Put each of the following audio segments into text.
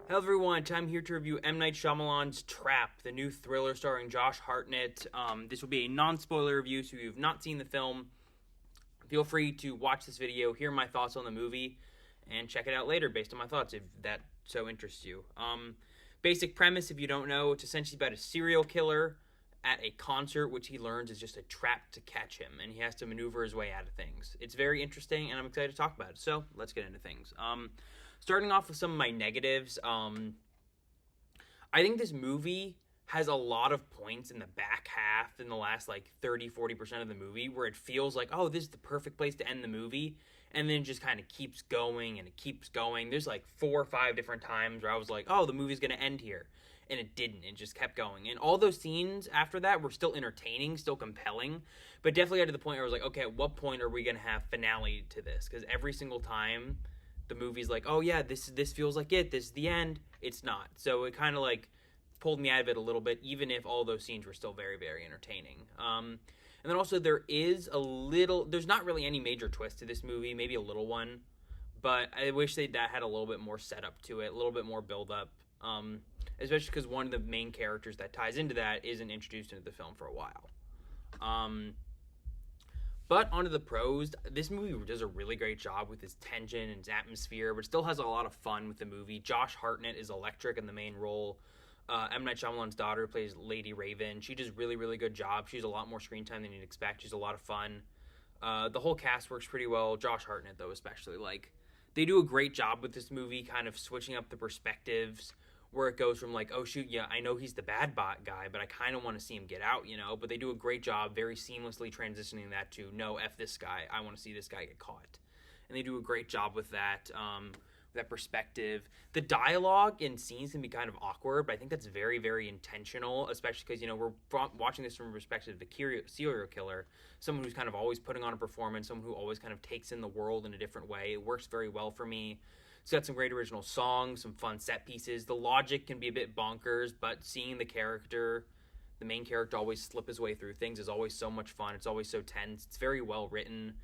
Hello everyone, I'm here to review M. Night Shyamalan's Trap, the new thriller starring Josh Hartnett. This will be a non-spoiler review, so if you've not seen the film, feel free to watch this video, hear my thoughts on the movie, and check it out later based on my thoughts if that so interests you. Basic premise, if you don't know, it's essentially about a serial killer at a concert, which he learns is just a trap to catch him, and he has to maneuver his way out of things. It's very interesting, and I'm excited to talk about it, so let's get into things. Starting off with some of my negatives, I think this movie has a lot of points in the back half, in the last like 30-40% of the movie, where it feels like, oh, this is the perfect place to end the movie, and then it just kind of keeps going and it keeps going. There's like 4 or 5 different times where I was like, oh, the movie's gonna end here, and it didn't. It just kept going, and all those scenes after that were still entertaining, still compelling, but definitely got to the point where I was like, okay, at what point are we gonna have finale to this? Because every single time the movie's like, oh yeah, this feels like it, this is the end, it's not. So it kind of like pulled me out of it a little bit, even if all those scenes were still very, very entertaining. And then also there's not really any major twist to this movie, maybe a little one, but I wish that had a little bit more setup to it, a little bit more build up, especially because one of the main characters that ties into that isn't introduced into the film for a while. But onto the pros, this movie does a really great job with its tension and its atmosphere, but still has a lot of fun with the movie. Josh Hartnett is electric in the main role. M. Night Shyamalan's daughter plays Lady Raven. She does really, really good job. She's a lot more screen time than you'd expect. She's a lot of fun. The whole cast works pretty well. Josh Hartnett, though, especially. Like, they do a great job with this movie, kind of switching up the perspectives, where it goes from like, oh shoot, yeah, I know he's the bad guy, but I kind of want to see him get out, you know? But they do a great job very seamlessly transitioning that to, no, F this guy, I want to see this guy get caught. And they do a great job with that, that perspective. The dialogue in scenes can be kind of awkward, but I think that's very, very intentional, especially because, you know, we're watching this from the perspective of a serial killer, someone who's kind of always putting on a performance, someone who always kind of takes in the world in a different way. It works very well for me. It's got some great original songs, some fun set pieces. The logic can be a bit bonkers, but seeing the main character always slip his way through things is always so much fun. It's always so tense. It's very well written.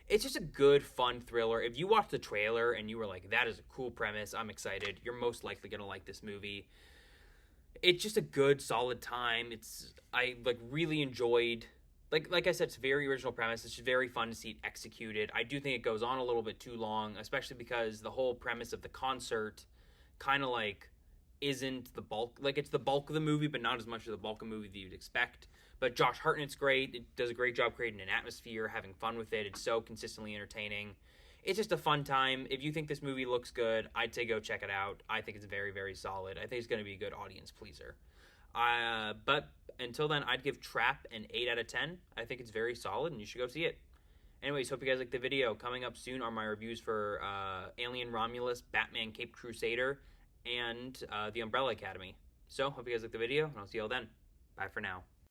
It's just a good, fun thriller. If you watch the trailer and you were like, that is a cool premise, I'm excited, you're most likely going to like this movie. It's just a good, solid time. I really enjoyed... Like I said, it's a very original premise. It's just very fun to see it executed. I do think it goes on a little bit too long, especially because the whole premise of the concert kind of like isn't the bulk. Like, it's the bulk of the movie, but not as much of the bulk of the movie that you'd expect. But Josh Hartnett's great. It does a great job creating an atmosphere, having fun with it. It's so consistently entertaining. It's just a fun time. If you think this movie looks good, I'd say go check it out. I think it's very, very solid. I think it's going to be a good audience pleaser. But until then, I'd give Trap an 8 out of 10. I think it's very solid, and you should go see it. Anyways, hope you guys like the video. Coming up soon are my reviews for Alien Romulus, Batman Caped Crusader, and The Umbrella Academy. So, hope you guys like the video, and I'll see you all then. Bye for now.